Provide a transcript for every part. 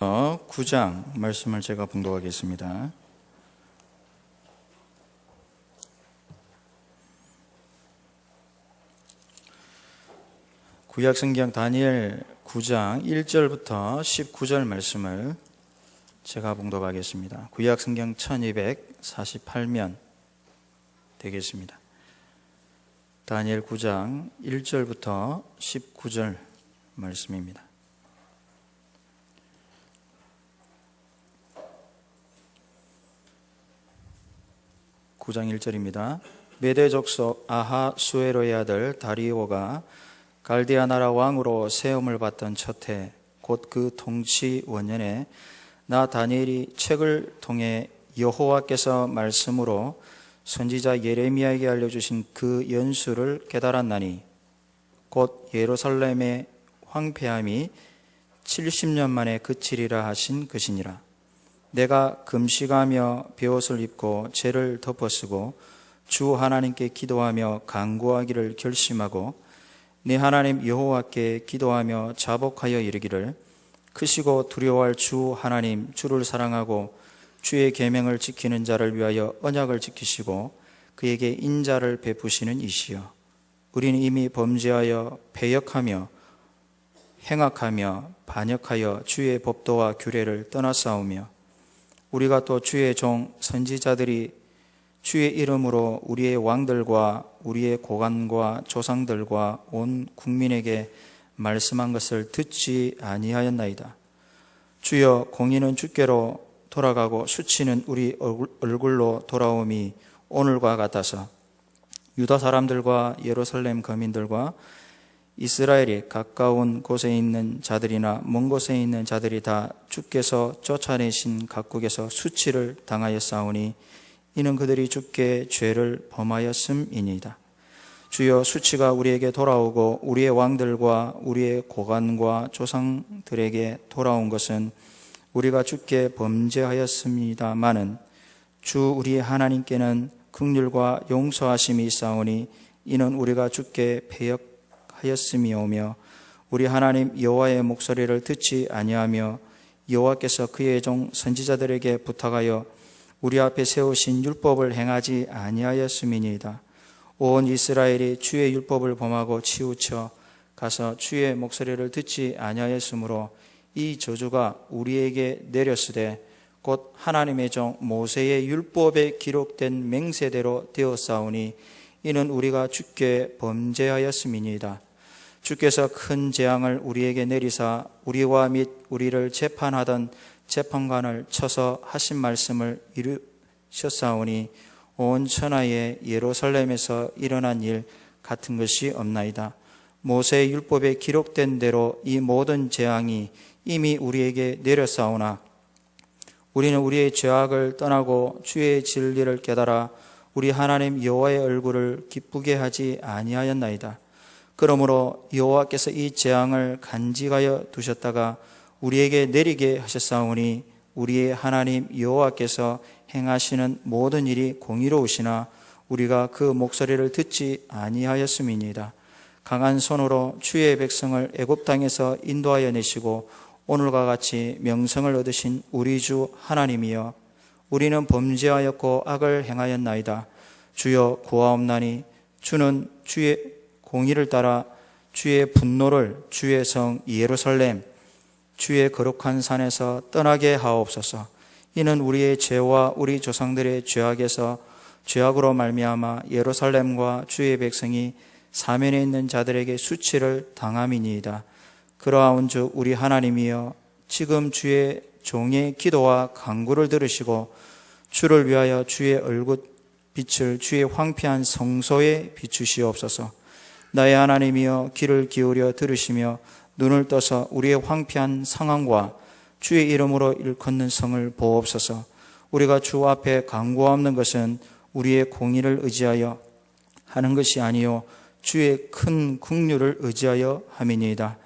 9장 말씀을 제가 봉독하겠습니다. 구약성경 다니엘 9장 1절부터 19절 말씀을 제가 봉독하겠습니다. 구약성경 1248면 되겠습니다. 다니엘 9장 1절부터 19절 말씀입니다. (9장 1절입니다) 메대 족속 아하수에로의 아들 다리오가 갈디아 나라 왕으로 세움을 받던 첫해 곧 그 통치 원년에 나 다니엘이 책을 통해 여호와께서 말씀으로 선지자 예레미야에게 알려주신 그 연수를 깨달았나니 곧 예루살렘의 황폐함이 70년 만에 그치리라 하신 것이니라. 내가 금식하며 베옷을 입고 죄를 덮어쓰고 주 하나님께 기도하며 간구하기를 결심하고 네 하나님 여호와께 기도하며 자복하여 이르기를 크시고 두려워할 주 하나님 주를 사랑하고 주의 계명을 지키는 자를 위하여 언약을 지키시고 그에게 인자를 베푸시는 이시여, 우리는 이미 범죄하여 패역하며 행악하며 반역하여 주의 법도와 규례를 떠나싸우며 우리가 또 주의 종 선지자들이 주의 이름으로 우리의 왕들과 우리의 고관과 조상들과 온 국민에게 말씀한 것을 듣지 아니하였나이다. 주여, 공의는 주께로 돌아가고 수치는 우리 얼굴로 돌아옴이 오늘과 같아서 유다 사람들과 예루살렘 거민들과 이스라엘이 가까운 곳에 있는 자들이나 먼 곳에 있는 자들이 다 주께서 쫓아내신 각국에서 수치를 당하였사오니 이는 그들이 주께 죄를 범하였음이니이다. 주여, 수치가 우리에게 돌아오고 우리의 왕들과 우리의 고관과 조상들에게 돌아온 것은 우리가 주께 범죄하였습니다마는 주 우리 하나님께는 긍휼과 용서하심이 있사오니 이는 우리가 주께 패역하였음이오며 우리 하나님 여호와의 목소리를 듣지 아니하며 여호와께서 그의 종 선지자들에게 부탁하여 우리 앞에 세우신 율법을 행하지 아니하였음이니이다. 온 이스라엘이 주의 율법을 범하고 치우쳐 가서 주의 목소리를 듣지 아니하였으므로 이 저주가 우리에게 내렸으되 곧 하나님의 종 모세의 율법에 기록된 맹세대로 되었사오니 이는 우리가 주께 범죄하였음이니이다. 주께서 큰 재앙을 우리에게 내리사 우리와 및 우리를 재판하던 재판관을 쳐서 하신 말씀을 이루셨사오니 온 천하의 예루살렘에서 일어난 일 같은 것이 없나이다. 모세의 율법에 기록된 대로 이 모든 재앙이 이미 우리에게 내렸사오나 우리는 우리의 죄악을 떠나고 주의 진리를 깨달아 우리 하나님 여호와의 얼굴을 기쁘게 하지 아니하였나이다. 그러므로 여호와께서 이 재앙을 간직하여 두셨다가 우리에게 내리게 하셨사오니 우리의 하나님 여호와께서 행하시는 모든 일이 공의로우시나 우리가 그 목소리를 듣지 아니하였음이니이다. 강한 손으로 주의 백성을 애굽 땅에서 인도하여 내시고 오늘과 같이 명성을 얻으신 우리 주 하나님이여, 우리는 범죄하였고 악을 행하였나이다. 주여, 구하옵나니 주는 주의 공의를 따라 주의 분노를 주의 성 예루살렘 주의 거룩한 산에서 떠나게 하옵소서. 이는 우리의 죄와 우리 조상들의 죄악으로 말미암아 예루살렘과 주의 백성이 사면에 있는 자들에게 수치를 당함이니이다. 그러하온즉 우리 하나님이여, 지금 주의 종의 기도와 간구를 들으시고 주를 위하여 주의 얼굴 빛을 주의 황폐한 성소에 비추시옵소서. 나의 하나님이여, 귀를 기울여 들으시며 눈을 떠서 우리의 황폐한 상황과 주의 이름으로 일컫는 성을 보옵소서. 우리가 주 앞에 간구하옵는 것은 우리의 공의를 의지하여 하는 것이 아니요 주의 큰 긍휼을 의지하여 함이니이다.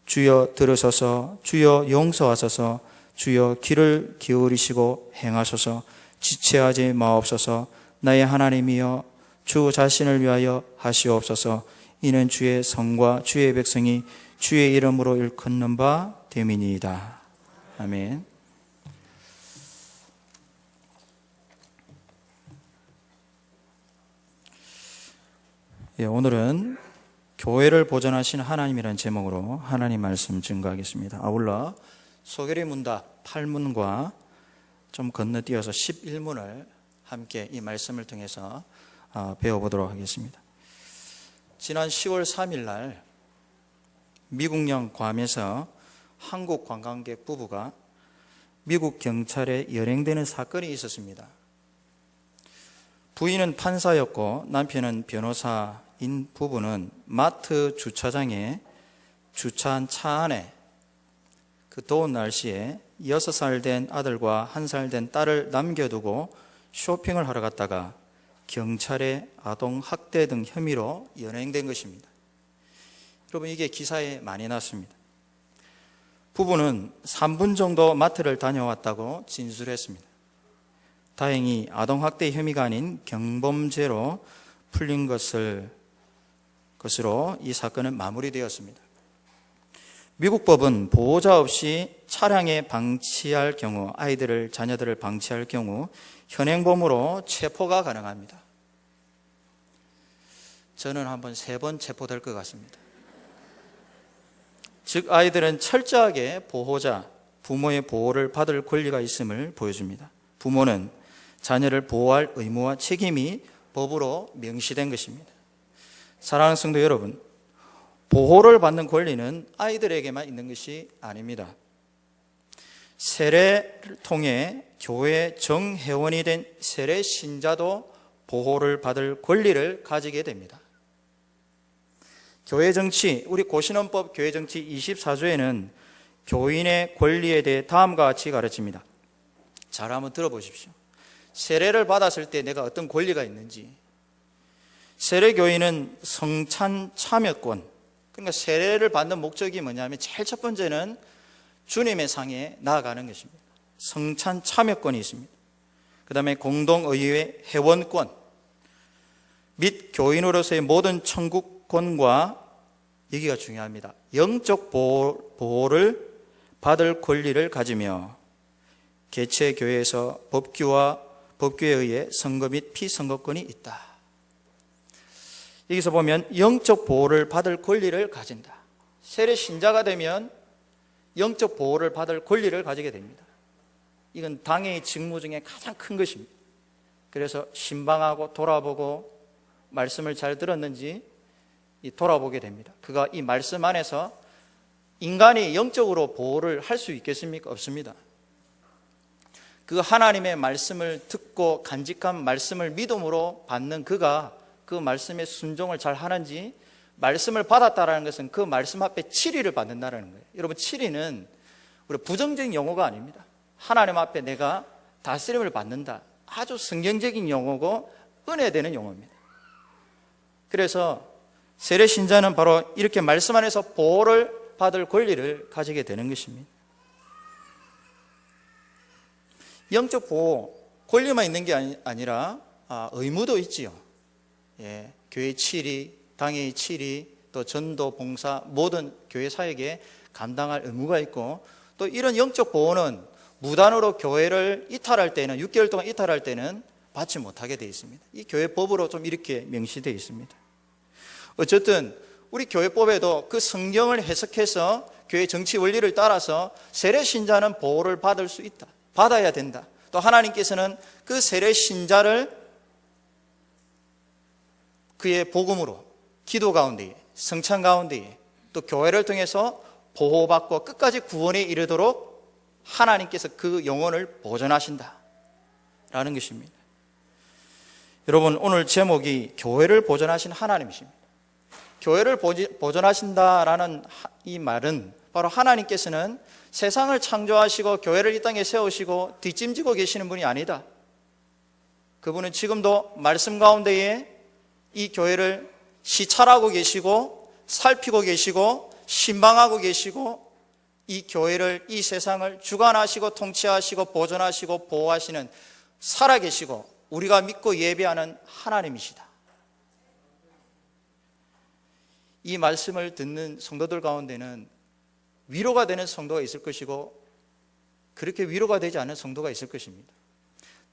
주여 들으소서. 주여 용서하소서. 주여 귀를 기울이시고 행하소서. 지체하지 마옵소서. 나의 하나님이여, 주 자신을 위하여 하시옵소서. 이는 주의 성과 주의 백성이 주의 이름으로 일컫는 바 됨이니이다. 아멘. 예, 오늘은 교회를 보존하신 하나님이라는 제목으로 하나님 말씀 증거하겠습니다. 아울러 소결의 문답 8문과 좀 건너뛰어서 11문을 함께 이 말씀을 통해서 배워보도록 하겠습니다. 지난 10월 3일 날 미국령 괌에서 한국 관광객 부부가 미국 경찰에 연행되는 사건이 있었습니다. 부인은 판사였고 남편은 변호사인 부부는 마트 주차장에 주차한 차 안에 그 더운 날씨에 6살 된 아들과 1살 된 딸을 남겨두고 쇼핑을 하러 갔다가 경찰에 아동학대 등 혐의로 연행된 것입니다. 여러분, 이게 기사에 많이 났습니다. 부부는 3분 정도 마트를 다녀왔다고 진술했습니다. 다행히 아동학대 혐의가 아닌 경범죄로 풀린 것으로 이 사건은 마무리되었습니다. 미국 법은 보호자 없이 차량에 방치할 경우, 자녀들을 방치할 경우 현행범으로 체포가 가능합니다. 저는 한번 3번 체포될 것 같습니다. 즉 아이들은 철저하게 보호자, 부모의 보호를 받을 권리가 있음을 보여줍니다. 부모는 자녀를 보호할 의무와 책임이 법으로 명시된 것입니다. 사랑하는 성도 여러분, 보호를 받는 권리는 아이들에게만 있는 것이 아닙니다. 세례를 통해 교회 정회원이 된 세례 신자도 보호를 받을 권리를 가지게 됩니다. 교회 정치, 우리 고신원법 교회 정치 24조에는 교인의 권리에 대해 다음과 같이 가르칩니다. 잘 한번 들어보십시오. 세례를 받았을 때 내가 어떤 권리가 있는지. 세례교인은 성찬 참여권, 그러니까 세례를 받는 목적이 뭐냐면 제일 첫 번째는 주님의 상에 나아가는 것입니다. 성찬 참여권이 있습니다. 그 다음에 공동의회 회원권 및 교인으로서의 모든 청구권과, 여기가 중요합니다, 영적 보호를 받을 권리를 가지며 개체교회에서 법규에 의해 선거 및 피선거권이 있다. 여기서 보면 영적 보호를 받을 권리를 가진다. 세례 신자가 되면 영적 보호를 받을 권리를 가지게 됩니다. 이건 당의 직무 중에 가장 큰 것입니다. 그래서 신방하고 돌아보고 말씀을 잘 들었는지 돌아보게 됩니다. 그가 이 말씀 안에서 인간이 영적으로 보호를 할 수 있겠습니까? 없습니다. 그 하나님의 말씀을 듣고 간직한 말씀을 믿음으로 받는 그가 그 말씀에 순종을 잘 하는지, 말씀을 받았다라는 것은 그 말씀 앞에 치리를 받는다는 거예요. 여러분, 치리는 우리 부정적인 용어가 아닙니다. 하나님 앞에 내가 다스림을 받는다, 아주 성경적인 용어고 은혜되는 용어입니다. 그래서 세례 신자는 바로 이렇게 말씀 안에서 보호를 받을 권리를 가지게 되는 것입니다. 영적 보호, 권리만 있는 게 아니라 의무도 있지요. 예, 교회 치리, 당의 치리, 또 전도, 봉사, 모든 교회 사역에 감당할 의무가 있고, 또 이런 영적 보호는 무단으로 교회를 이탈할 때는, 6개월 동안 이탈할 때는 받지 못하게 되어 있습니다. 이 교회법으로 좀 이렇게 명시되어 있습니다. 어쨌든 우리 교회법에도 그 성경을 해석해서 교회 정치 원리를 따라서 세례 신자는 보호를 받을 수 있다, 받아야 된다. 또 하나님께서는 그 세례 신자를 그의 복음으로, 기도 가운데에, 성찬 가운데에, 또 교회를 통해서 보호받고 끝까지 구원에 이르도록 하나님께서 그 영혼을 보존하신다 라는 것입니다. 여러분, 오늘 제목이 교회를 보존하신 하나님이십니다. 교회를 보존하신다라는 이 말은 바로 하나님께서는 세상을 창조하시고 교회를 이 땅에 세우시고 뒷짐지고 계시는 분이 아니다. 그분은 지금도 말씀 가운데에 이 교회를 시찰하고 계시고 살피고 계시고 신방하고 계시고 이 교회를, 이 세상을 주관하시고 통치하시고 보존하시고 보호하시는 살아계시고 우리가 믿고 예배하는 하나님이시다. 이 말씀을 듣는 성도들 가운데는 위로가 되는 성도가 있을 것이고 그렇게 위로가 되지 않은 성도가 있을 것입니다.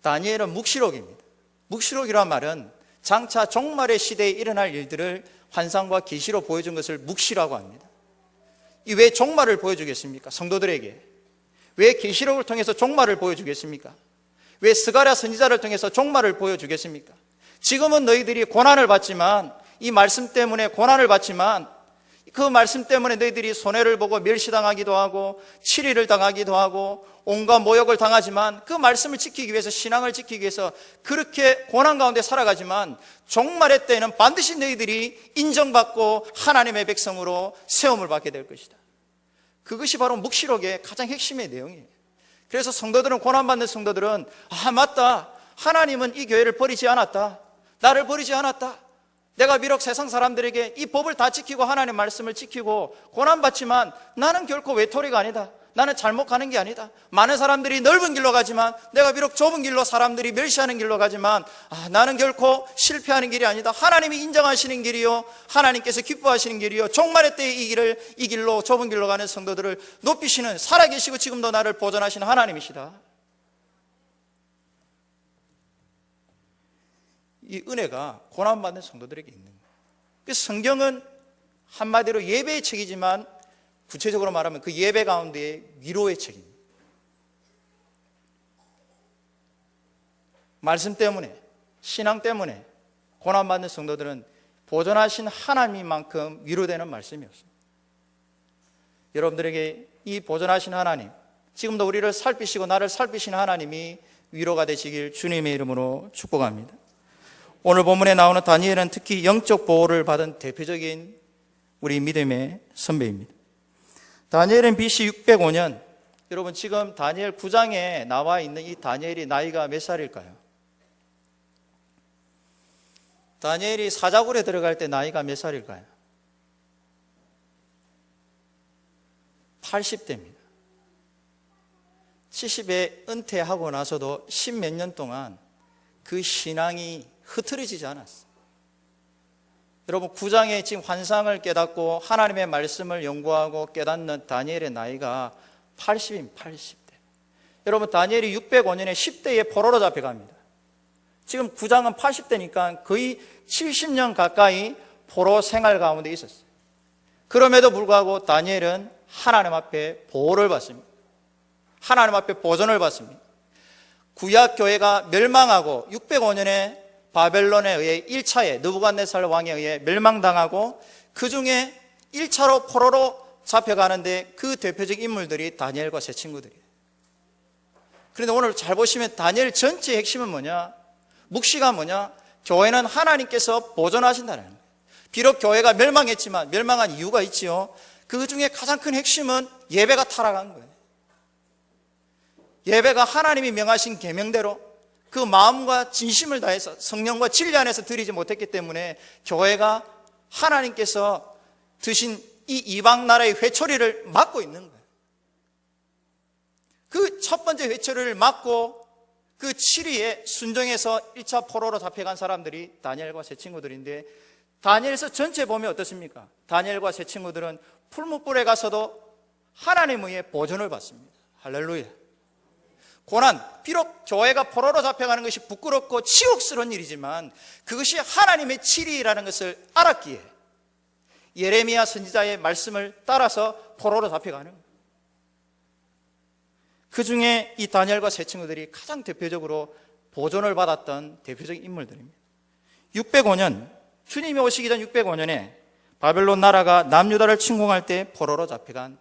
다니엘은 묵시록입니다. 묵시록이란 말은 장차 종말의 시대에 일어날 일들을 환상과 계시로 보여준 것을 묵시라고 합니다. 이 왜 종말을 보여주겠습니까? 성도들에게. 왜 계시록을 통해서 종말을 보여주겠습니까? 왜 스가랴 선지자를 통해서 종말을 보여주겠습니까? 지금은 너희들이 고난을 받지만, 이 말씀 때문에 고난을 받지만, 그 말씀 때문에 너희들이 손해를 보고 멸시당하기도 하고 치리를 당하기도 하고 온갖 모욕을 당하지만, 그 말씀을 지키기 위해서, 신앙을 지키기 위해서 그렇게 고난 가운데 살아가지만 종말의 때에는 반드시 너희들이 인정받고 하나님의 백성으로 세움을 받게 될 것이다. 그것이 바로 묵시록의 가장 핵심의 내용이에요. 그래서 성도들은, 고난받는 성도들은, 아, 맞다, 하나님은 이 교회를 버리지 않았다, 나를 버리지 않았다, 내가 비록 세상 사람들에게 이 법을 다 지키고 하나님의 말씀을 지키고 고난받지만 나는 결코 외톨이가 아니다, 나는 잘못 가는 게 아니다, 많은 사람들이 넓은 길로 가지만 내가 비록 좁은 길로, 사람들이 멸시하는 길로 가지만 나는 결코 실패하는 길이 아니다, 하나님이 인정하시는 길이요, 하나님께서 기뻐하시는 길이요, 종말의 때에 이 길로, 좁은 길로 가는 성도들을 높이시는, 살아계시고 지금도 나를 보존하시는 하나님이시다. 이 은혜가 고난받는 성도들에게 있는 거예요. 그래서 성경은 한마디로 예배의 책이지만, 구체적으로 말하면 그 예배 가운데의 위로의 책입니다. 말씀 때문에, 신앙 때문에 고난받는 성도들은 보존하신 하나님만큼 위로되는 말씀이 없습니다. 여러분들에게 이 보존하신 하나님, 지금도 우리를 살피시고 나를 살피시는 하나님이 위로가 되시길 주님의 이름으로 축복합니다. 오늘 본문에 나오는 다니엘은 특히 영적 보호를 받은 대표적인 우리 믿음의 선배입니다. 다니엘은 BC 605년, 여러분 지금 다니엘 9장에 나와 있는 이 다니엘이 나이가 몇 살일까요? 다니엘이 사자굴에 들어갈 때 나이가 몇 살일까요? 80대입니다. 70에 은퇴하고 나서도 10몇 년 동안 그 신앙이 흐트러지지 않았어요. 여러분 9장에 지금 환상을 깨닫고 하나님의 말씀을 연구하고 깨닫는 다니엘의 나이가 80인 80대. 여러분 다니엘이 605년에 10대에 포로로 잡혀갑니다. 지금 9장은 80대니까 거의 70년 가까이 포로 생활 가운데 있었어요. 그럼에도 불구하고 다니엘은 하나님 앞에 보호를 받습니다. 하나님 앞에 보존을 받습니다. 구약 교회가 멸망하고 605년에 바벨론에 의해 1차에 느부갓네살 왕에 의해 멸망당하고 그 중에 1차로 포로로 잡혀가는데 그 대표적 인물들이 다니엘과 세 친구들이에요. 그런데 오늘 잘 보시면 다니엘 전체의 핵심은 뭐냐? 묵시가 뭐냐? 교회는 하나님께서 보존하신다는 거예요. 비록 교회가 멸망했지만 멸망한 이유가 있지요. 그 중에 가장 큰 핵심은 예배가 타락한 거예요. 예배가 하나님이 명하신 계명대로 그 마음과 진심을 다해서 성령과 진리 안에서 드리지 못했기 때문에 교회가 하나님께서 드신 이 이방 나라의 회초리를 막고 있는 거예요. 그 첫 번째 회초리를 막고 그 7위에 순종해서 1차 포로로 잡혀간 사람들이 다니엘과 세 친구들인데, 다니엘서 전체 보면 어떻습니까? 다니엘과 세 친구들은 풀무불에 가서도 하나님의 의해 보존을 받습니다. 할렐루야. 고난, 비록 교회가 포로로 잡혀가는 것이 부끄럽고 치욕스러운 일이지만 그것이 하나님의 칠이라는 것을 알았기에 예레미야 선지자의 말씀을 따라서 포로로 잡혀가는 거예요. 그 중에 이 다니엘과 세 친구들이 가장 대표적으로 보존을 받았던 대표적인 인물들입니다. 605년, 주님이 오시기 전 605년에 바벨론 나라가 남유다를 침공할 때 포로로 잡혀간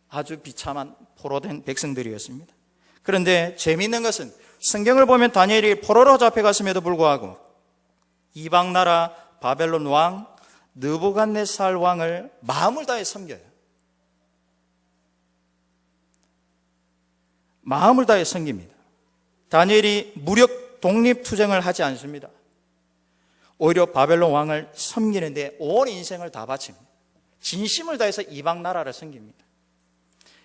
아주 비참한 포로된 백성들이었습니다. 그런데 재미있는 것은 성경을 보면 다니엘이 포로로 잡혀갔음에도 불구하고 이방 나라 바벨론 왕 느부갓네살 왕을 마음을 다해 섬겨요. 마음을 다해 섬깁니다. 다니엘이 무력 독립투쟁을 하지 않습니다. 오히려 바벨론 왕을 섬기는데 온 인생을 다 바칩니다. 진심을 다해서 이방 나라를 섬깁니다.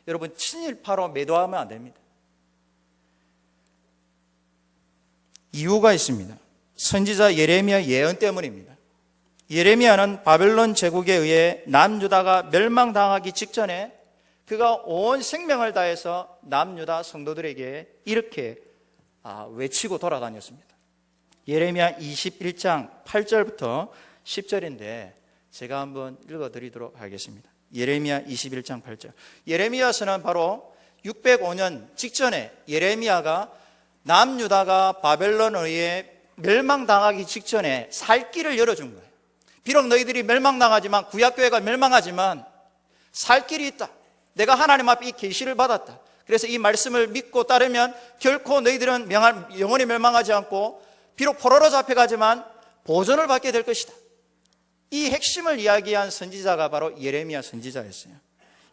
여러분 친일파로 매도하면 안 됩니다. 이유가 있습니다. 선지자 예레미야 예언 때문입니다. 예레미야는 바벨론 제국에 의해 남유다가 멸망당하기 직전에 그가 온 생명을 다해서 남유다 성도들에게 이렇게 외치고 돌아다녔습니다. 예레미야 21장 8절부터 10절인데 제가 한번 읽어드리도록 하겠습니다. 예레미야 21장 8절. 예레미야서는 바로 605년 직전에 예레미야가 남유다가 바벨론에 의해 멸망당하기 직전에 살 길을 열어준 거예요. 비록 너희들이 멸망당하지만, 구약교회가 멸망하지만 살 길이 있다. 내가 하나님 앞에 이 계시를 받았다. 그래서 이 말씀을 믿고 따르면 결코 너희들은 영원히 멸망하지 않고 비록 포로로 잡혀가지만 보존을 받게 될 것이다. 이 핵심을 이야기한 선지자가 바로 예레미야 선지자였어요.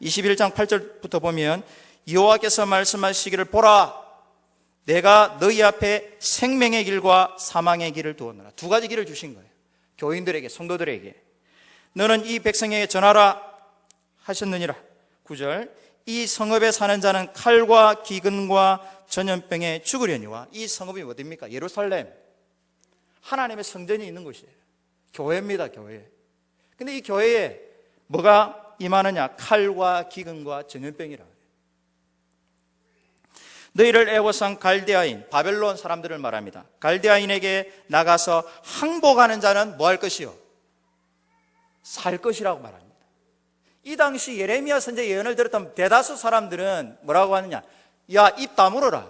21장 8절부터 보면 여호와께서 말씀하시기를 보라, 내가 너희 앞에 생명의 길과 사망의 길을 두었노라. 두 가지 길을 주신 거예요. 교인들에게, 성도들에게. 너는 이 백성에게 전하라 하셨느니라. 9절. 이 성읍에 사는 자는 칼과 기근과 전염병에 죽으려니와. 이 성읍이 어디입니까? 예루살렘. 하나님의 성전이 있는 곳이에요. 교회입니다, 교회. 근데 이 교회에 뭐가 임하느냐? 칼과 기근과 전염병이라. 너희를 애워싼 갈대아인, 바벨론 사람들을 말합니다. 갈대아인에게 나가서 항복하는 자는 뭐 할 것이요? 살 것이라고 말합니다. 이 당시 예레미야 선지의 예언을 들었던 대다수 사람들은 뭐라고 하느냐? 야, 입 다물어라.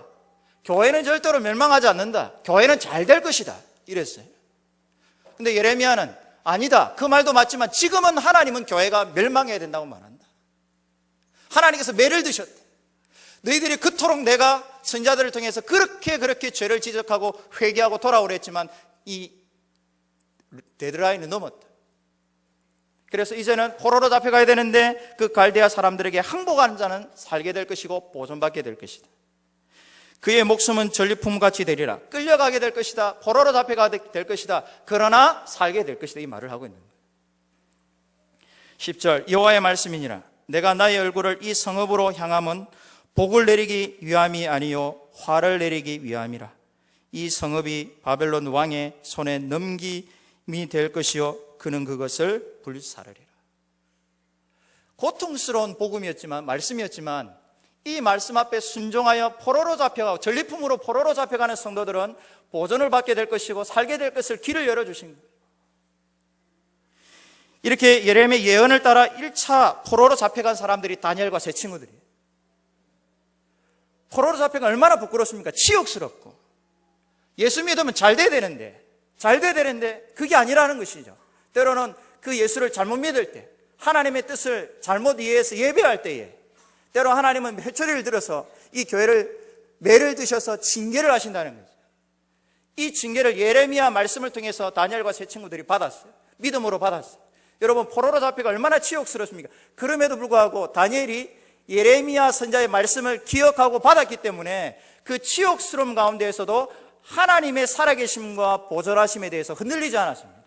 교회는 절대로 멸망하지 않는다. 교회는 잘 될 것이다. 이랬어요. 근데 예레미야는 아니다. 그 말도 맞지만 지금은 하나님은 교회가 멸망해야 된다고 말한다. 하나님께서 매를 드셨다. 너희들이 그토록 내가 선지자들을 통해서 그렇게 죄를 지적하고 회개하고 돌아오려 했지만 이 데드라인을 넘었다. 그래서 이제는 포로로 잡혀가야 되는데 그 갈대아 사람들에게 항복하는 자는 살게 될 것이고 보존받게 될 것이다. 그의 목숨은 전리품같이 되리라. 끌려가게 될 것이다. 포로로 잡혀가게 될 것이다. 그러나 살게 될 것이다. 이 말을 하고 있는 거예요. 10절. 여호와의 말씀이니라. 내가 나의 얼굴을 이 성읍으로 향함은 복을 내리기 위함이 아니요 화를 내리기 위함이라. 이 성읍이 바벨론 왕의 손에 넘김이 될 것이요 그는 그것을 불사르리라. 고통스러운 복음이었지만, 말씀이었지만 이 말씀 앞에 순종하여 포로로 잡혀가고 전리품으로 포로로 잡혀가는 성도들은 보존을 받게 될 것이고 살게 될 것을 길을 열어주신 거예요. 이렇게 예레미야 예언을 따라 1차 포로로 잡혀간 사람들이 다니엘과 세 친구들이에요. 포로로 잡혀가 얼마나 부끄럽습니까? 치욕스럽고. 예수 믿으면 잘 돼야 되는데 그게 아니라는 것이죠. 때로는 그 예수를 잘못 믿을 때, 하나님의 뜻을 잘못 이해해서 예배할 때에 때로 하나님은 회초리를 들어서 이 교회를 매를 드셔서 징계를 하신다는 거죠. 이 징계를 예레미야 말씀을 통해서 다니엘과 세 친구들이 받았어요. 믿음으로 받았어요. 여러분, 포로로 잡혀가 얼마나 치욕스럽습니까? 그럼에도 불구하고 다니엘이 예레미야 선지자의 말씀을 기억하고 받았기 때문에 그 치욕스러움 가운데에서도 하나님의 살아계심과 보존하심에 대해서 흔들리지 않았습니다.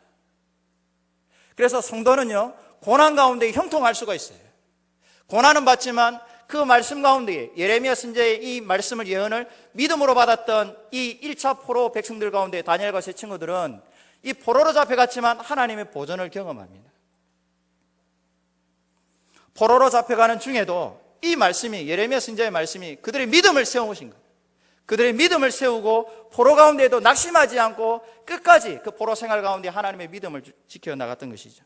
그래서 성도는요, 고난 가운데 형통할 수가 있어요. 고난은 받지만 그 말씀 가운데 예레미야 선지자의 이 말씀을 예언을 믿음으로 받았던 이 1차 포로 백성들 가운데 다니엘과 세 친구들은 이 포로로 잡혀갔지만 하나님의 보존을 경험합니다. 포로로 잡혀가는 중에도 이 말씀이, 예레미야 선지자의 말씀이 그들의 믿음을 세우신 거예요. 그들의 믿음을 세우고 포로 가운데에도 낙심하지 않고 끝까지 그 포로 생활 가운데 하나님의 믿음을 지켜나갔던 것이죠.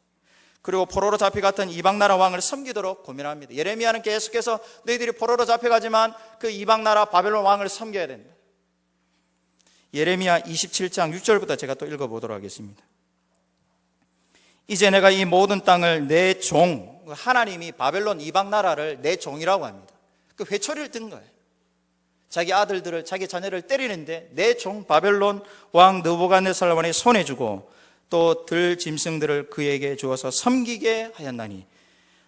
그리고 포로로 잡혀갔던 이방나라 왕을 섬기도록 고민합니다. 예레미야는 계속해서 너희들이 포로로 잡혀가지만 그 이방나라 바벨론 왕을 섬겨야 된다. 예레미야 27장 6절부터 제가 또 읽어보도록 하겠습니다. 이제 내가 이 모든 땅을 내 종, 하나님이 바벨론 이방나라를 내 종이라고 합니다. 그 회초리를 든 거예요. 자기 아들들을, 자기 자녀를 때리는데 내 종 바벨론 왕 느부갓네살 왕의 손에 주고 또 들 짐승들을 그에게 주어서 섬기게 하였나니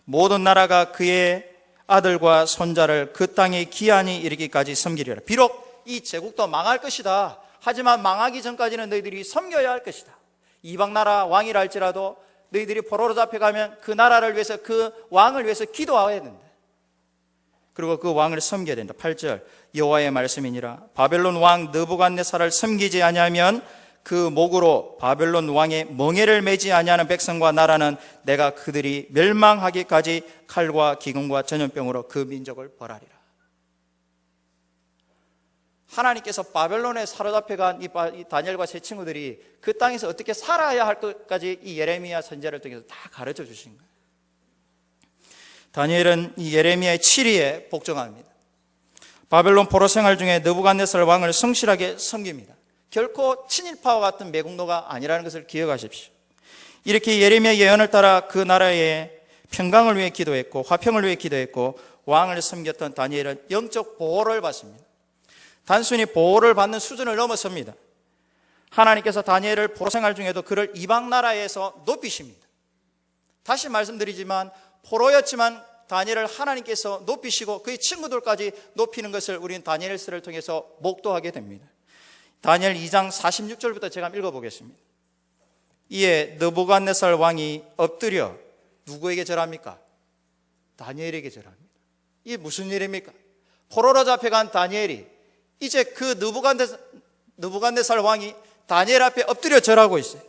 모든 나라가 그의 아들과 손자를 그 땅에 기한이 이르기까지 섬기리라. 비록 이 제국도 망할 것이다. 하지만 망하기 전까지는 너희들이 섬겨야 할 것이다. 이방나라 왕이라 할지라도 너희들이 포로로 잡혀가면 그 나라를 위해서, 그 왕을 위해서 기도해야 된다. 그리고 그 왕을 섬겨야 된다. 8절. 여호와의 말씀이니라. 바벨론 왕 느부갓네살을 섬기지 아니하면 그 목으로 바벨론 왕의 멍에를 매지 아니하는 백성과 나라는 내가 그들이 멸망하기까지 칼과 기근과 전염병으로 그 민족을 벌하리라. 하나님께서 바벨론에 사로잡혀간 이 다니엘과 세 친구들이 그 땅에서 어떻게 살아야 할 것까지 이 예레미야 선지자를 통해서 다 가르쳐 주신 거예요. 다니엘은 이 예레미야의 7위에 복종합니다. 바벨론 포로 생활 중에 느부갓네살 왕을 성실하게 섬깁니다. 결코 친일파와 같은 매국노가 아니라는 것을 기억하십시오. 이렇게 예레미야 예언을 따라 그 나라의 평강을 위해 기도했고 화평을 위해 기도했고 왕을 섬겼던 다니엘은 영적 보호를 받습니다. 단순히 보호를 받는 수준을 넘어섭니다. 하나님께서 다니엘을 포로 생활 중에도 그를 이방 나라에서 높이십니다. 다시 말씀드리지만 포로였지만 다니엘을 하나님께서 높이시고 그의 친구들까지 높이는 것을 우리는 다니엘서를 통해서 목도하게 됩니다. 다니엘 2장 46절부터 제가 읽어보겠습니다. 이에 느부갓네살 왕이 엎드려 누구에게 절합니까? 다니엘에게 절합니다. 이게 무슨 일입니까? 포로로 잡혀간 다니엘이 이제 그 느부갓네살 왕이 다니엘 앞에 엎드려 절하고 있어요.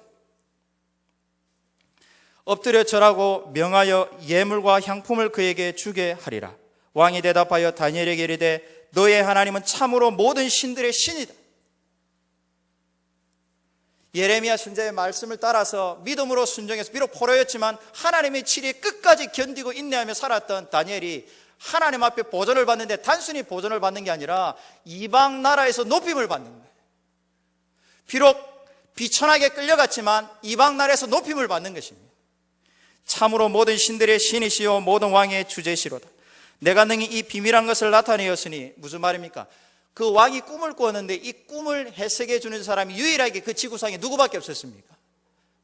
엎드려 절하고 명하여 예물과 향품을 그에게 주게 하리라. 왕이 대답하여 다니엘에게 이르되 너의 하나님은 참으로 모든 신들의 신이다. 예레미야 선지자의 말씀을 따라서 믿음으로 순종해서 비록 포로였지만 하나님의 치리에 끝까지 견디고 인내하며 살았던 다니엘이 하나님 앞에 보존을 받는데 단순히 보존을 받는 게 아니라 이방 나라에서 높임을 받는 거예요. 비록 비천하게 끌려갔지만 이방 나라에서 높임을 받는 것입니다. 참으로 모든 신들의 신이시요 모든 왕의 주제시로다. 내가 능히 이 비밀한 것을 나타내었으니 무슨 말입니까? 그 왕이 꿈을 꾸었는데 이 꿈을 해석해 주는 사람이 유일하게 그 지구상에 누구밖에 없었습니까?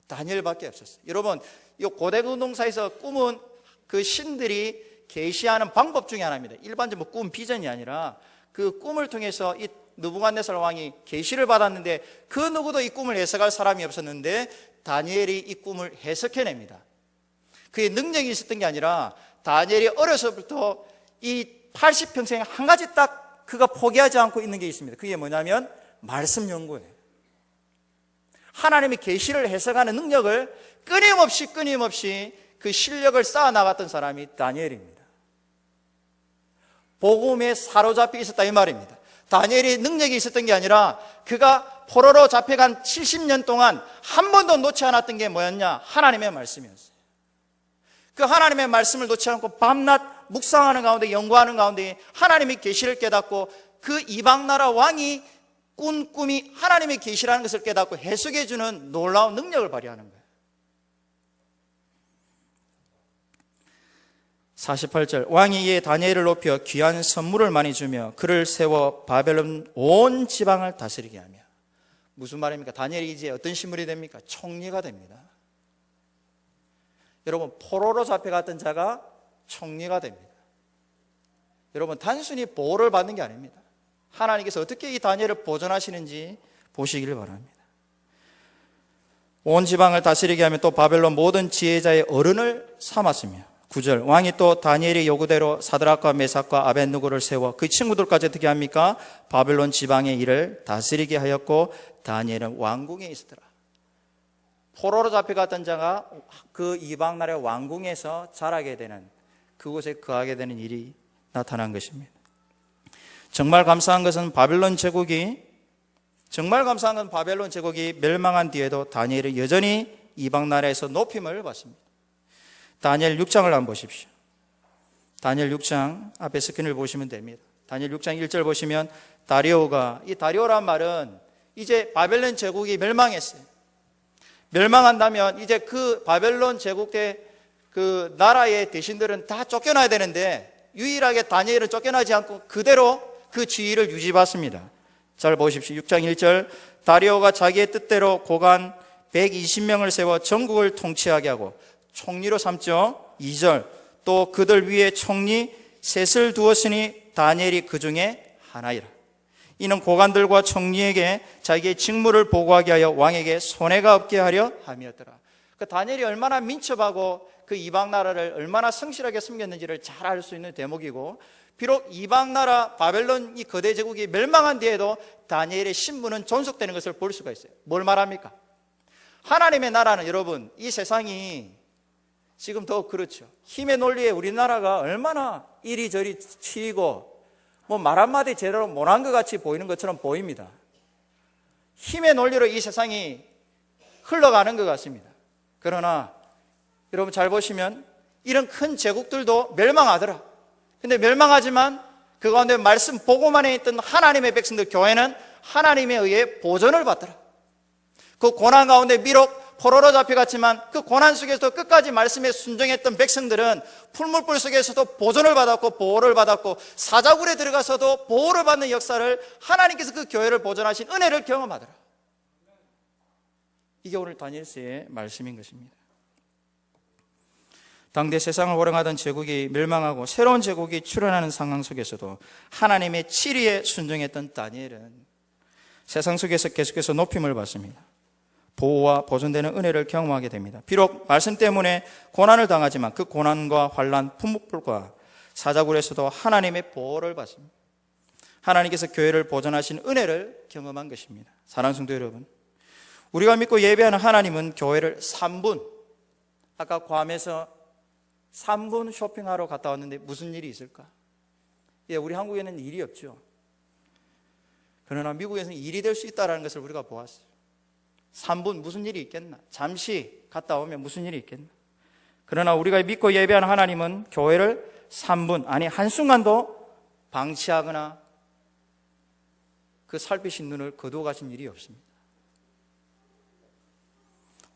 다니엘밖에 없었어요. 여러분, 이 고대 운동사에서 꿈은 그 신들이 계시하는 방법 중에 하나입니다. 일반적으로 꿈 비전이 아니라 그 꿈을 통해서 이 느부갓네살 왕이 계시를 받았는데 그 누구도 이 꿈을 해석할 사람이 없었는데 다니엘이 이 꿈을 해석해냅니다. 그의 능력이 있었던 게 아니라 다니엘이 어려서부터 이 80평생 한 가지 딱 그가 포기하지 않고 있는 게 있습니다. 그게 뭐냐면 말씀 연구예요. 하나님의 계시를 해석하는 능력을 끊임없이 그 실력을 쌓아 나갔던 사람이 다니엘입니다. 복음에 사로잡혀 있었다 이 말입니다. 다니엘이 능력이 있었던 게 아니라 그가 포로로 잡혀간 70년 동안 한 번도 놓지 않았던 게 뭐였냐? 하나님의 말씀이었어요. 그 하나님의 말씀을 놓지 않고 밤낮 묵상하는 가운데 연구하는 가운데 하나님의 계시를 깨닫고 그 이방 나라 왕이 꾼 꿈이 하나님의 계시라는 것을 깨닫고 해석해 주는 놀라운 능력을 발휘하는 거예요. 48절 왕이 이에 다니엘을 높여 귀한 선물을 많이 주며 그를 세워 바벨론 온 지방을 다스리게 하며. 무슨 말입니까? 다니엘이 이제 어떤 신물이 됩니까? 총리가 됩니다. 여러분, 포로로 잡혀갔던 자가 총리가 됩니다. 여러분, 단순히 보호를 받는 게 아닙니다. 하나님께서 어떻게 이 다니엘을 보존하시는지 보시기를 바랍니다. 온 지방을 다스리게 하며 또 바벨론 모든 지혜자의 어른을 삼았으며. 9절 왕이 또 다니엘의 요구대로 사드락과 메삭과 아벳느고를 세워 그 친구들까지 어떻게 합니까? 바벨론 지방의 일을 다스리게 하였고 다니엘은 왕궁에 있었더라. 포로로 잡혀갔던 자가 그 이방 나라의 왕궁에서 자라게 되는, 그곳에 거하게 되는 일이 나타난 것입니다. 정말 감사한 것은 바벨론 제국이 멸망한 뒤에도 다니엘이 여전히 이방 나라에서 높임을 받습니다. 다니엘 6장을 한번 보십시오. 다니엘 6장 앞에 스크린을 보시면 됩니다. 다니엘 6장 1절 보시면 다리오가, 이 다리오란 말은 이제 바벨론 제국이 멸망했어요. 멸망한다면 이제 그 바벨론 제국 때 그 나라의 대신들은 다 쫓겨나야 되는데 유일하게 다니엘은 쫓겨나지 않고 그대로 그 지위를 유지받습니다. 잘 보십시오. 6장 1절 다리오가 자기의 뜻대로 고관 120명을 세워 전국을 통치하게 하고 총리로 삼죠. 2절 또 그들 위에 총리 셋을 두었으니 다니엘이 그 중에 하나이라. 이는 고관들과 총리에게 자기의 직무를 보고하게 하여 왕에게 손해가 없게 하려 함이었더라. 그 다니엘이 얼마나 민첩하고 그 이방 나라를 얼마나 성실하게 섬겼는지를 잘 알 수 있는 대목이고, 비록 이방 나라 바벨론 이 거대 제국이 멸망한 뒤에도 다니엘의 신분은 존속되는 것을 볼 수가 있어요. 뭘 말합니까? 하나님의 나라는 여러분, 이 세상이 지금 더 그렇죠. 힘의 논리에 우리나라가 얼마나 이리저리 치이고 말 한마디 제대로 못한 것 같이 보이는 것처럼 보입니다. 힘의 논리로 이 세상이 흘러가는 것 같습니다. 그러나 여러분 잘 보시면 이런 큰 제국들도 멸망하더라. 근데 멸망하지만 그 가운데 말씀 보고만에 있던 하나님의 백성들, 교회는 하나님에 의해 보존을 받더라. 그 고난 가운데 비록 포로로 잡혀갔지만 그 고난 속에서도 끝까지 말씀에 순종했던 백성들은 풀물불 속에서도 보존을 받았고 보호를 받았고 사자굴에 들어가서도 보호를 받는 역사를 하나님께서 그 교회를 보존하신 은혜를 경험하더라. 이게 오늘 다니엘서의 말씀인 것입니다. 당대 세상을 호령하던 제국이 멸망하고 새로운 제국이 출현하는 상황 속에서도 하나님의 치리에 순종했던 다니엘은 세상 속에서 계속해서 높임을 받습니다. 보호와 보존되는 은혜를 경험하게 됩니다. 비록 말씀 때문에 고난을 당하지만 그 고난과 환난, 품목불과 사자굴에서도 하나님의 보호를 받습니다. 하나님께서 교회를 보존하신 은혜를 경험한 것입니다. 사랑하는 성도 여러분, 우리가 믿고 예배하는 하나님은 교회를 3분, 아까 괌에서 3분 쇼핑하러 갔다 왔는데 무슨 일이 있을까? 우리 한국에는 일이 없죠. 그러나 미국에서는 일이 될 수 있다는 것을 우리가 보았어요. 3분 무슨 일이 있겠나? 잠시 갔다 오면 무슨 일이 있겠나? 그러나 우리가 믿고 예배하는 하나님은 교회를 3분, 아니 한순간도 방치하거나 그 살피신 눈을 거두어 가신 일이 없습니다.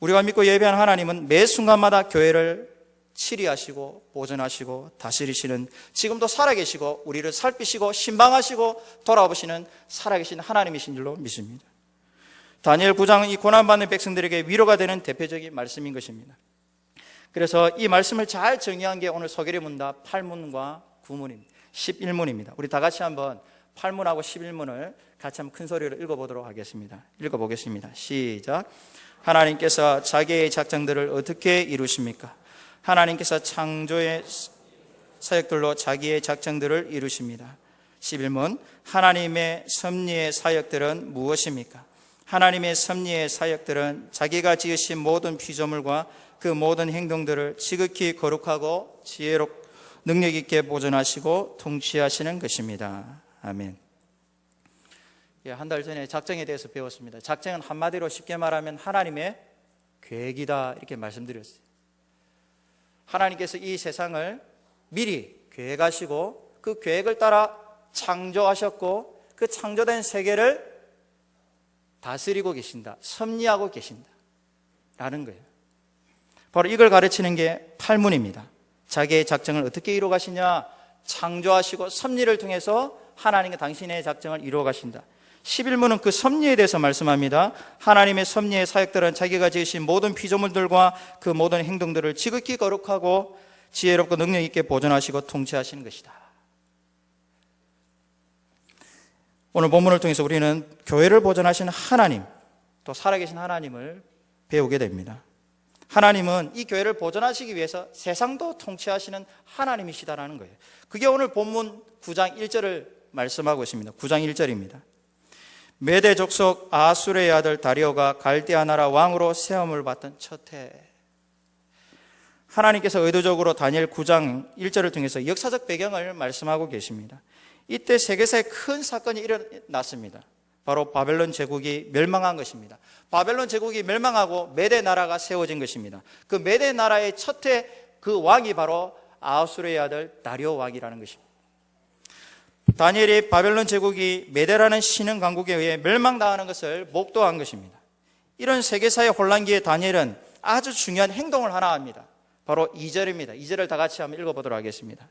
우리가 믿고 예배하는 하나님은 매 순간마다 교회를 치리하시고 보존하시고 다스리시는, 지금도 살아계시고 우리를 살피시고 신방하시고 돌아보시는 살아계신 하나님이신 줄로 믿습니다. 다니엘 9장은 이 고난받는 백성들에게 위로가 되는 대표적인 말씀인 것입니다. 그래서 이 말씀을 잘 정의한 게 오늘 소개의 문답 8문과 9문입니다. 11문입니다. 우리 다 같이 한번 8문하고 11문을 같이 한번 큰 소리로 읽어보도록 하겠습니다. 읽어보겠습니다. 시작. 하나님께서 자기의 작정들을 어떻게 이루십니까? 하나님께서 창조의 사역들로 자기의 작정들을 이루십니다. 11문. 하나님의 섭리의 사역들은 무엇입니까? 하나님의 섭리의 사역들은 자기가 지으신 모든 피조물과 그 모든 행동들을 지극히 거룩하고 지혜롭고 능력 있게 보존하시고 통치하시는 것입니다. 아멘. 한 달 전에 작정에 대해서 배웠습니다. 작정은 한마디로 쉽게 말하면 하나님의 계획이다, 이렇게 말씀드렸어요. 하나님께서 이 세상을 미리 계획하시고 그 계획을 따라 창조하셨고 그 창조된 세계를 다스리고 계신다, 섭리하고 계신다 라는 거예요. 바로 이걸 가르치는 게 8문입니다. 자기의 작정을 어떻게 이루어 가시냐? 창조하시고 섭리를 통해서 하나님과 당신의 작정을 이루어 가신다. 11문은 그 섭리에 대해서 말씀합니다. 하나님의 섭리의 사역들은 자기가 지으신 모든 피조물들과 그 모든 행동들을 지극히 거룩하고 지혜롭고 능력 있게 보존하시고 통치하시는 것이다. 오늘 본문을 통해서 우리는 교회를 보존하시는 하나님, 또 살아계신 하나님을 배우게 됩니다. 하나님은 이 교회를 보존하시기 위해서 세상도 통치하시는 하나님이시다라는 거예요. 그게 오늘 본문 9장 1절을 말씀하고 있습니다. 9장 1절입니다. 메대 족속 아수르의 아들 다리오가 갈대아 나라 왕으로 세움을 받던 첫 해. 하나님께서 의도적으로 다니엘 9장 1절을 통해서 역사적 배경을 말씀하고 계십니다. 이때 세계사에 큰 사건이 일어났습니다. 바로 바벨론 제국이 멸망한 것입니다. 바벨론 제국이 멸망하고 메대 나라가 세워진 것입니다. 그 메대 나라의 첫 해 그 왕이 바로 아수르의 아들 다리오 왕이라는 것입니다. 다니엘이 바벨론 제국이 메대라는 신흥 강국에 의해 멸망당하는 것을 목도한 것입니다. 이런 세계사의 혼란기에 다니엘은 아주 중요한 행동을 하나 합니다. 바로 2절입니다. 2절을 다 같이 한번 읽어보도록 하겠습니다.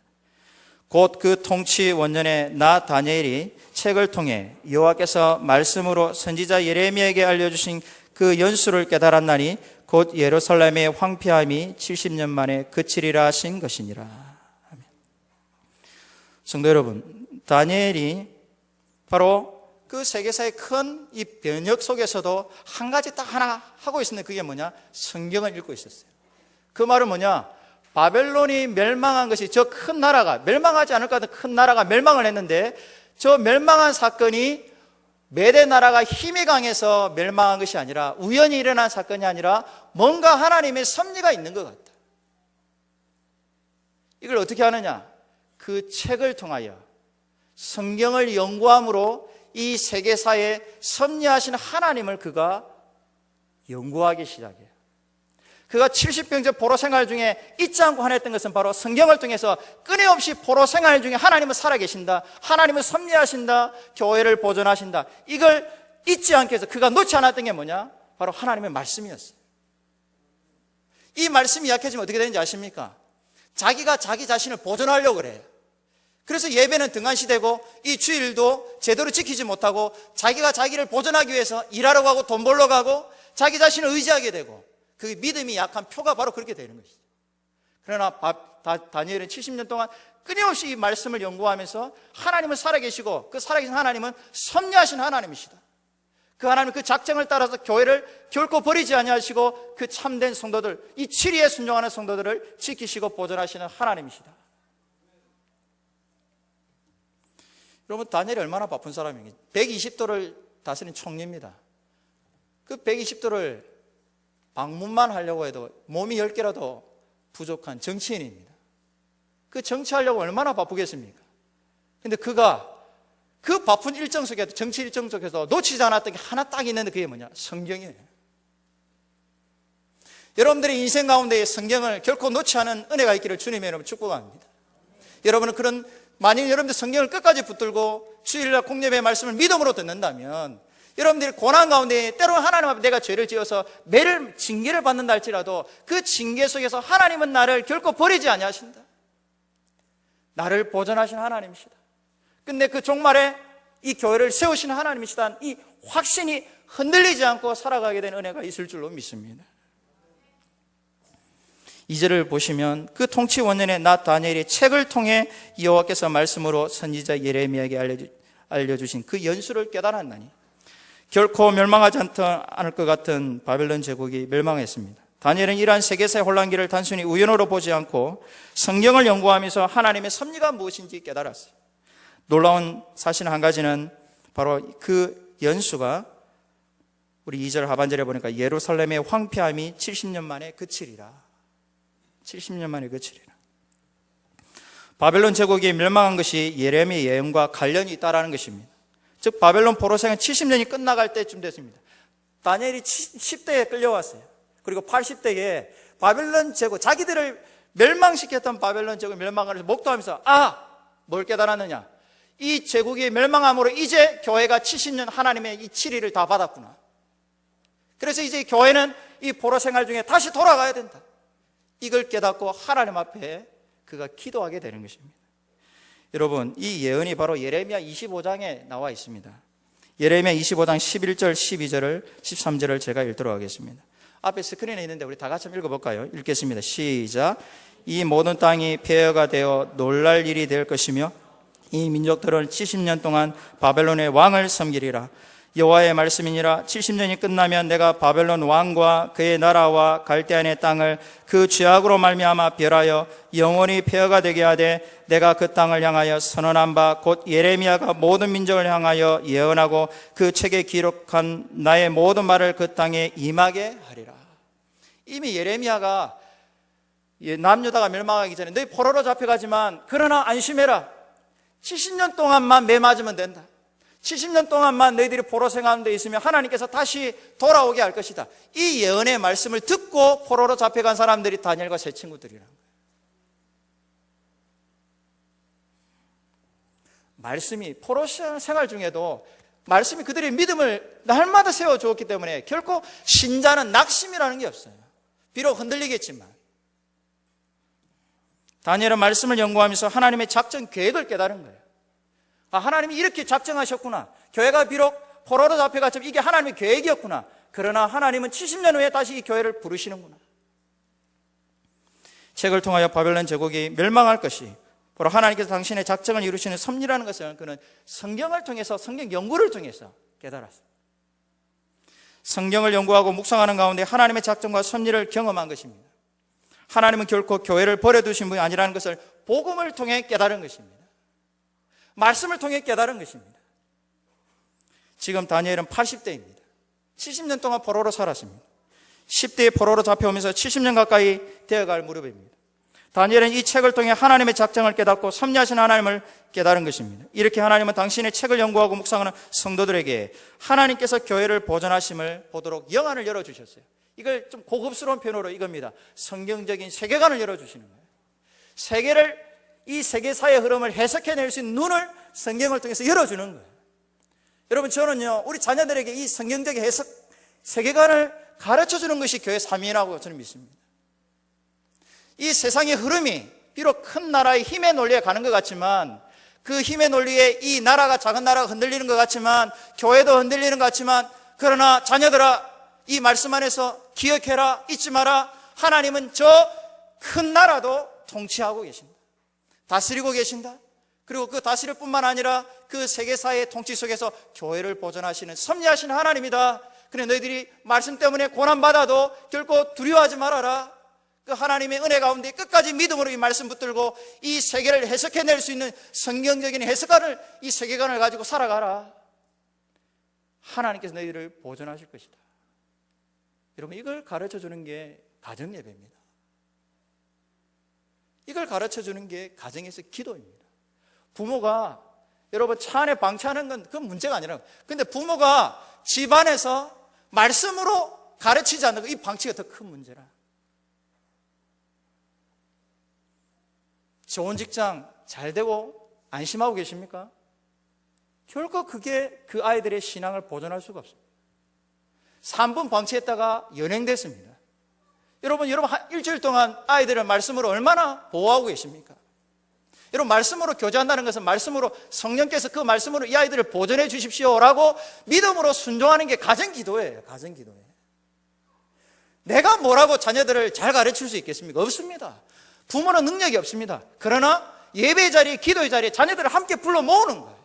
곧 그 통치 원년에 나 다니엘이 책을 통해 여호와께서 말씀으로 선지자 예레미야에게 알려주신 그 연수를 깨달았나니 곧 예루살렘의 황폐함이 70년 만에 그치리라 하신 것이니라. 아멘. 성도 여러분, 다니엘이 바로 그 세계사의 큰 이 변혁 속에서도 한 가지 딱 하나 하고 있었는데 그게 뭐냐? 성경을 읽고 있었어요. 그 말은 뭐냐? 바벨론이 멸망한 것이 저 큰 나라가 멸망하지 않을 것 같은 큰 나라가 멸망을 했는데 저 멸망한 사건이 메대 나라가 힘이 강해서 멸망한 것이 아니라 우연히 일어난 사건이 아니라 뭔가 하나님의 섭리가 있는 것 같다. 이걸 어떻게 하느냐? 그 책을 통하여 성경을 연구함으로 이 세계사에 섭리하신 하나님을 그가 연구하기 시작해요. 그가 70병째 포로 생활 중에 잊지 않고 하냈던 것은 바로 성경을 통해서 끊임없이 포로 생활 중에 하나님은 살아계신다, 하나님은 섭리하신다, 교회를 보존하신다, 이걸 잊지 않게 해서 그가 놓지 않았던 게 뭐냐? 바로 하나님의 말씀이었어요. 이 말씀이 약해지면 어떻게 되는지 아십니까? 자기가 자기 자신을 보존하려고 그래요. 그래서 예배는 등한시되고 이 주일도 제대로 지키지 못하고 자기가 자기를 보존하기 위해서 일하러 가고 돈 벌러 가고 자기 자신을 의지하게 되고 그 믿음이 약한 표가 바로 그렇게 되는 것이죠. 그러나 다니엘은 70년 동안 끊임없이 이 말씀을 연구하면서 하나님은 살아계시고 그 살아계신 하나님은 섭리하신 하나님이시다. 그 하나님 그 작정을 따라서 교회를 결코 버리지 아니하시고 그 참된 성도들, 이 치리에 순종하는 성도들을 지키시고 보존하시는 하나님이시다. 여러분, 다니엘이 얼마나 바쁜 사람인지. 120도를 다스린 총리입니다. 그 120도를 방문만 하려고 해도 몸이 10개라도 부족한 정치인입니다. 그 정치하려고 얼마나 바쁘겠습니까? 근데 그가 그 바쁜 일정 속에서, 정치 일정 속에서 놓치지 않았던 게 하나 딱 있는데 그게 뭐냐? 성경이에요. 여러분들의 인생 가운데 성경을 결코 놓지 않은 은혜가 있기를 주님의 이름으로 축복합니다. 여러분은 만약 여러분들 성경을 끝까지 붙들고 주일날 공예배의 말씀을 믿음으로 듣는다면 여러분들이 고난 가운데 때로는 하나님 앞에 내가 죄를 지어서 매를 징계를 받는다 할지라도 그 징계 속에서 하나님은 나를 결코 버리지 아니하신다. 나를 보존하신 하나님이시다. 근데 그 종말에 이 교회를 세우시는 하나님이시다는 이 확신이 흔들리지 않고 살아가게 된 은혜가 있을 줄로 믿습니다. 2절을 보시면 그 통치 원년에 나 다니엘이 책을 통해 여호와께서 말씀으로 선지자 예레미야에게 알려주신 그 연수를 깨달았나니 결코 멸망하지 않을 것 같은 바벨론 제국이 멸망했습니다. 다니엘은 이러한 세계사의 혼란기를 단순히 우연으로 보지 않고 성경을 연구하면서 하나님의 섭리가 무엇인지 깨달았어요. 놀라운 사실 한 가지는 바로 그 연수가 우리 2절 하반절에 보니까 예루살렘의 황폐함이 70년 만에 그치리라. 70년 만에 그치리라. 바벨론 제국이 멸망한 것이 예레미야 예언과 관련이 있다는 것입니다. 즉 바벨론 포로 생활 70년이 끝나갈 때쯤 됐습니다. 다니엘이 10대에 끌려왔어요. 그리고 80대에 바벨론 제국, 자기들을 멸망시켰던 바벨론 제국 멸망을 목도하면서 뭘 깨달았느냐? 이 제국이 멸망함으로 이제 교회가 70년 하나님의 이 치리를 다 받았구나. 그래서 이제 교회는 이 포로 생활 중에 다시 돌아가야 된다. 이걸 깨닫고 하나님 앞에 그가 기도하게 되는 것입니다. 여러분, 이 예언이 바로 예레미야 25장에 나와 있습니다. 예레미야 25장 11절, 12절을 13절을 제가 읽도록 하겠습니다. 앞에 스크린에 있는데 우리 다 같이 한번 읽어볼까요? 읽겠습니다. 시작. 이 모든 땅이 폐허가 되어 놀랄 일이 될 것이며 이 민족들은 70년 동안 바벨론의 왕을 섬기리라. 여호와의 말씀이니라. 70년이 끝나면 내가 바벨론 왕과 그의 나라와 갈대안의 땅을 그 죄악으로 말미암아 멸하여 영원히 폐허가 되게 하되 내가 그 땅을 향하여 선언한 바 곧 예레미야가 모든 민족을 향하여 예언하고 그 책에 기록한 나의 모든 말을 그 땅에 임하게 하리라. 이미 예레미야가 남유다가 멸망하기 전에 너희 포로로 잡혀가지만 그러나 안심해라. 70년 동안만 매 맞으면 된다. 70년 동안만 너희들이 포로 생활하는 데 있으면 하나님께서 다시 돌아오게 할 것이다. 이 예언의 말씀을 듣고 포로로 잡혀간 사람들이 다니엘과 세 친구들이라는 거예요. 말씀이 포로 생활 중에도 말씀이 그들의 믿음을 날마다 세워주었기 때문에 결코 신자는 낙심이라는 게 없어요. 비록 흔들리겠지만 다니엘은 말씀을 연구하면서 하나님의 작전 계획을 깨달은 거예요. 하나님이 이렇게 작정하셨구나. 교회가 비록 포로로 잡혀갔지만 이게 하나님의 계획이었구나. 그러나 하나님은 70년 후에 다시 이 교회를 부르시는구나. 책을 통하여 바벨론 제국이 멸망할 것이 바로 하나님께서 당신의 작정을 이루시는 섭리라는 것을 그는 성경을 통해서, 성경 연구를 통해서 깨달았어요. 성경을 연구하고 묵상하는 가운데 하나님의 작정과 섭리를 경험한 것입니다. 하나님은 결코 교회를 버려두신 분이 아니라는 것을 복음을 통해 깨달은 것입니다. 말씀을 통해 깨달은 것입니다. 지금 다니엘은 80대입니다. 70년 동안 포로로 살았습니다. 10대에 포로로 잡혀오면서 70년 가까이 되어갈 무렵입니다. 다니엘은 이 책을 통해 하나님의 작정을 깨닫고 섭리하신 하나님을 깨달은 것입니다. 이렇게 하나님은 당신의 책을 연구하고 묵상하는 성도들에게 하나님께서 교회를 보존하심을 보도록 영안을 열어주셨어요. 이걸 좀 고급스러운 표현으로 이겁니다. 성경적인 세계관을 열어주시는 거예요. 이 세계사의 흐름을 해석해낼 수 있는 눈을 성경을 통해서 열어주는 거예요. 여러분, 저는요, 우리 자녀들에게 이 성경적인 해석, 세계관을 가르쳐주는 것이 교회 사명이라고 저는 믿습니다. 이 세상의 흐름이 비록 큰 나라의 힘의 논리에 가는 것 같지만, 그 힘의 논리에 이 나라가, 작은 나라가 흔들리는 것 같지만, 교회도 흔들리는 것 같지만, 그러나 자녀들아, 이 말씀 안에서 기억해라, 잊지 마라. 하나님은 저 큰 나라도 통치하고 계신다. 다스리고 계신다. 그리고 그 다스릴 뿐만 아니라 그 세계사의 통치 속에서 교회를 보존하시는 섭리하시는 하나님이다. 그래, 너희들이 말씀 때문에 고난받아도 결코 두려워하지 말아라. 그 하나님의 은혜 가운데 끝까지 믿음으로 이 말씀 붙들고 이 세계를 해석해낼 수 있는 성경적인 해석관을, 이 세계관을 가지고 살아가라. 하나님께서 너희를 보존하실 것이다. 여러분, 이걸 가르쳐주는 게 가정예배입니다. 이걸 가르쳐주는 게 가정에서 기도입니다. 부모가, 여러분, 차 안에 방치하는 건 그건 문제가 아니라, 근데 부모가 집안에서 말씀으로 가르치지 않는 거, 이 방치가 더 큰 문제라. 좋은 직장 잘 되고 안심하고 계십니까? 결코 그게 그 아이들의 신앙을 보존할 수가 없습니다. 3분 방치했다가 연행됐습니다. 여러분 일주일 동안 아이들을 말씀으로 얼마나 보호하고 계십니까? 여러분, 말씀으로 교제한다는 것은 말씀으로 성령께서 그 말씀으로 이 아이들을 보존해 주십시오라고 믿음으로 순종하는 게 가정기도예요. 가정기도예요. 내가 뭐라고 자녀들을 잘 가르칠 수 있겠습니까? 없습니다. 부모는 능력이 없습니다. 그러나 예배 자리에, 기도의 자리에 자녀들을 함께 불러 모으는 거예요.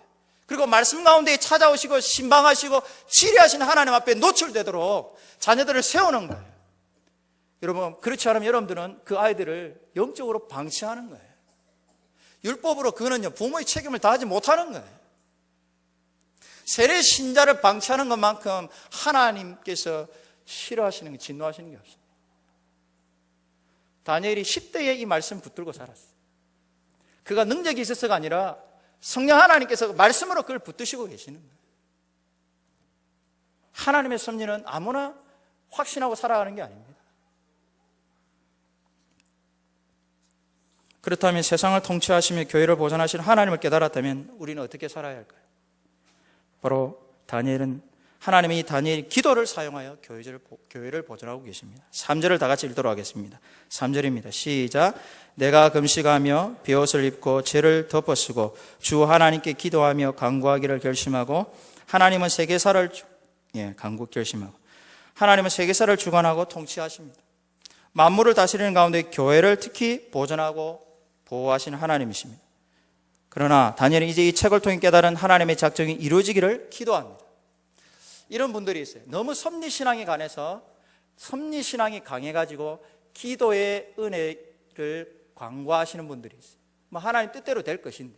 그리고 말씀 가운데 찾아오시고 신방하시고 치료하시는 하나님 앞에 노출되도록 자녀들을 세우는 거예요. 여러분, 그렇지 않으면 여러분들은 그 아이들을 영적으로 방치하는 거예요. 율법으로 그거는요, 부모의 책임을 다하지 못하는 거예요. 세례 신자를 방치하는 것만큼 하나님께서 싫어하시는 게, 진노하시는 게 없습니다. 다니엘이 10대에 이 말씀 붙들고 살았어요. 그가 능력이 있어서가 아니라 성령 하나님께서 말씀으로 그걸 붙드시고 계시는 거예요. 하나님의 섭리는 아무나 확신하고 살아가는 게 아닙니다. 그렇다면 세상을 통치하시며 교회를 보존하시는 하나님을 깨달았다면 우리는 어떻게 살아야 할까요? 바로 다니엘은, 하나님이 다니엘 기도를 사용하여 교회를 보존하고 계십니다. 3절을 다 같이 읽도록 하겠습니다. 3절입니다. 시작. 내가 금식하며 베옷을 입고 죄를 덮어쓰고 주 하나님께 기도하며 간구하기를 결심하고 하나님은 세계사를 간구 결심하고 하나님은 세계사를 주관하고 통치하십니다. 만물을 다스리는 가운데 교회를 특히 보존하고 보호하시는 하나님이십니다. 그러나 다니엘은 이제 이 책을 통해 깨달은 하나님의 작정이 이루어지기를 기도합니다. 이런 분들이 있어요. 너무 섭리신앙에 관해서, 섭리신앙이 강해가지고 기도의 은혜를 광고하시는 분들이 있어요. 하나님 뜻대로 될 것인데,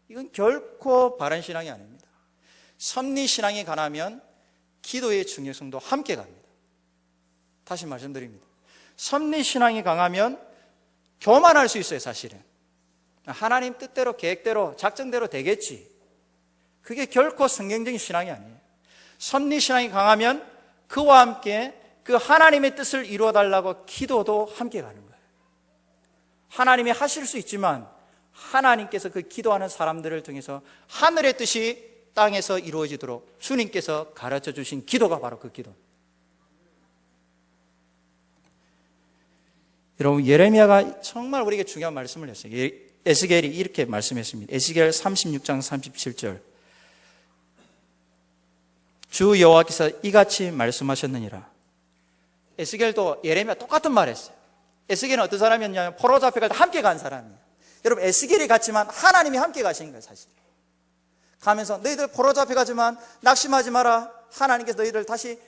이건 결코 바른 신앙이 아닙니다. 섭리신앙이 강하면 기도의 중요성도 함께 갑니다. 다시 말씀드립니다. 섭리신앙이 강하면 교만할 수 있어요. 사실은 하나님 뜻대로, 계획대로, 작정대로 되겠지. 그게 결코 성경적인 신앙이 아니에요. 섭리신앙이 강하면 그와 함께 그 하나님의 뜻을 이루어달라고 기도도 함께 가는 거예요. 하나님이 하실 수 있지만 하나님께서 그 기도하는 사람들을 통해서 하늘의 뜻이 땅에서 이루어지도록 주님께서 가르쳐 주신 기도가 바로 그 기도. 여러분, 예레미야가 정말 우리에게 중요한 말씀을 했어요. 에스겔이 이렇게 말씀했습니다. 에스겔 36장 37절. 주 여호와께서 이같이 말씀하셨느니라. 에스겔도 예레미야 똑같은 말 했어요. 에스겔은 어떤 사람이었냐면 포로 잡혀갈 때 함께 간 사람이에요. 여러분, 에스겔이 갔지만 하나님이 함께 가신 거예요. 사실 가면서 너희들 포로 잡혀가지만 낙심하지 마라. 하나님께서 너희들 다시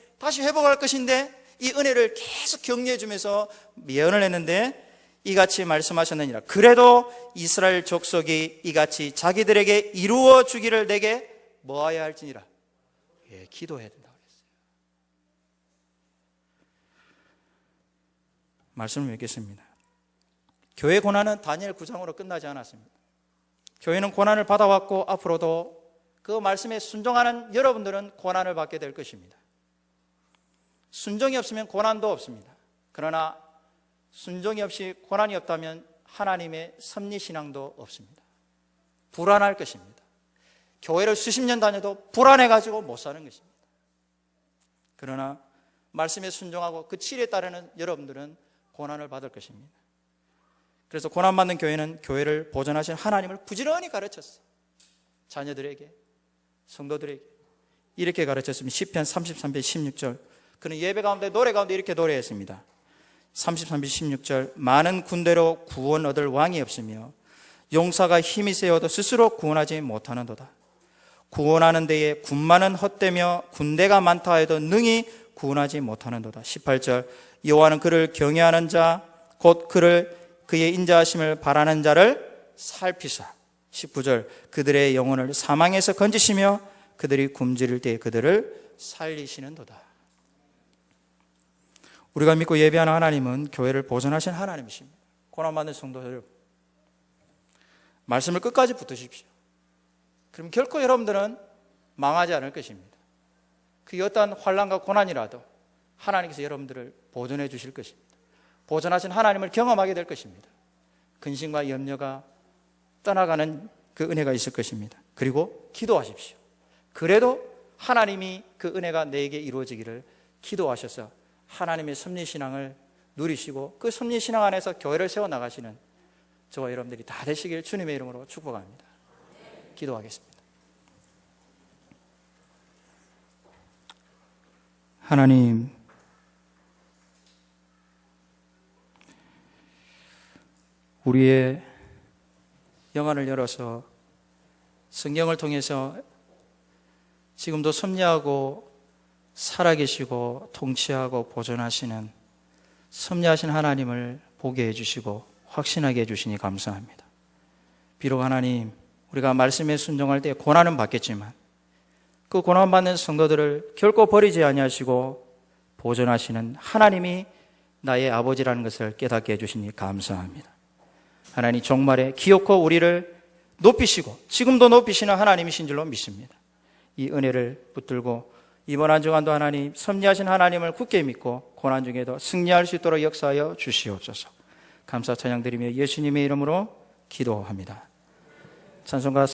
회복할 것인데, 이 은혜를 계속 격려해 주면서 예언을 했는데, 이같이 말씀하셨느니라. 그래도 이스라엘 족속이 이같이 자기들에게 이루어 주기를 내게 뭐하여 할지니라. 예, 기도해야 된다고 그랬어요. 말씀을 맺겠습니다. 교회 고난은 다니엘 9장으로 끝나지 않았습니다. 교회는 고난을 받아왔고 앞으로도 그 말씀에 순종하는 여러분들은 고난을 받게 될 것입니다. 순종이 없으면 고난도 없습니다. 그러나 순종이 없이 고난이 없다면 하나님의 섭리신앙도 없습니다. 불안할 것입니다. 교회를 수십 년 다녀도 불안해가지고 못 사는 것입니다. 그러나 말씀에 순종하고 그 진리에 따르는 여러분들은 고난을 받을 것입니다. 그래서 고난받는 교회는 교회를 보존하신 하나님을 부지런히 가르쳤어요. 자녀들에게, 성도들에게 이렇게 가르쳤습니다. 시편 33편 16절. 그는 예배 가운데 노래 가운데 이렇게 노래했습니다. 33편 16절. 많은 군대로 구원 얻을 왕이 없으며 용사가 힘이 세어도 스스로 구원하지 못하는도다. 구원하는 데에 군마는 헛되며 군대가 많다 해도 능히 구원하지 못하는도다. 18절. 여호와는 그를 경외하는 자 곧 그의 인자하심을 바라는 자를 살피사. 19절. 그들의 영혼을 사망에서 건지시며 그들이 굶주릴 때에 그들을 살리시는도다. 우리가 믿고 예배하는 하나님은 교회를 보존하신 하나님이십니다. 고난받는 성도 여러분, 말씀을 끝까지 붙드십시오. 그럼 결코 여러분들은 망하지 않을 것입니다. 그 어떠한 환난과 고난이라도 하나님께서 여러분들을 보존해 주실 것입니다. 보존하신 하나님을 경험하게 될 것입니다. 근심과 염려가 떠나가는 그 은혜가 있을 것입니다. 그리고 기도하십시오. 그래도 하나님이 그 은혜가 내게 이루어지기를 기도하셔서 하나님의 섭리신앙을 누리시고 그 섭리신앙 안에서 교회를 세워나가시는 저와 여러분들이 다 되시길 주님의 이름으로 축복합니다. 기도하겠습니다. 하나님, 우리의 영안을 열어서 성경을 통해서 지금도 섭리하고 살아계시고 통치하고 보존하시는 섭리하신 하나님을 보게 해주시고 확신하게 해주시니 감사합니다. 비록 하나님, 우리가 말씀에 순종할 때 고난은 받겠지만 그 고난받는 성도들을 결코 버리지 아니하시고 보존하시는 하나님이 나의 아버지라는 것을 깨닫게 해주시니 감사합니다. 하나님, 종말에 기어코 우리를 높이시고 지금도 높이시는 하나님이신 줄로 믿습니다. 이 은혜를 붙들고 이번 한 주간도 하나님, 섭리하신 하나님을 굳게 믿고 고난 중에도 승리할 수 있도록 역사하여 주시옵소서. 감사 찬양 드리며 예수님의 이름으로 기도합니다. 찬송가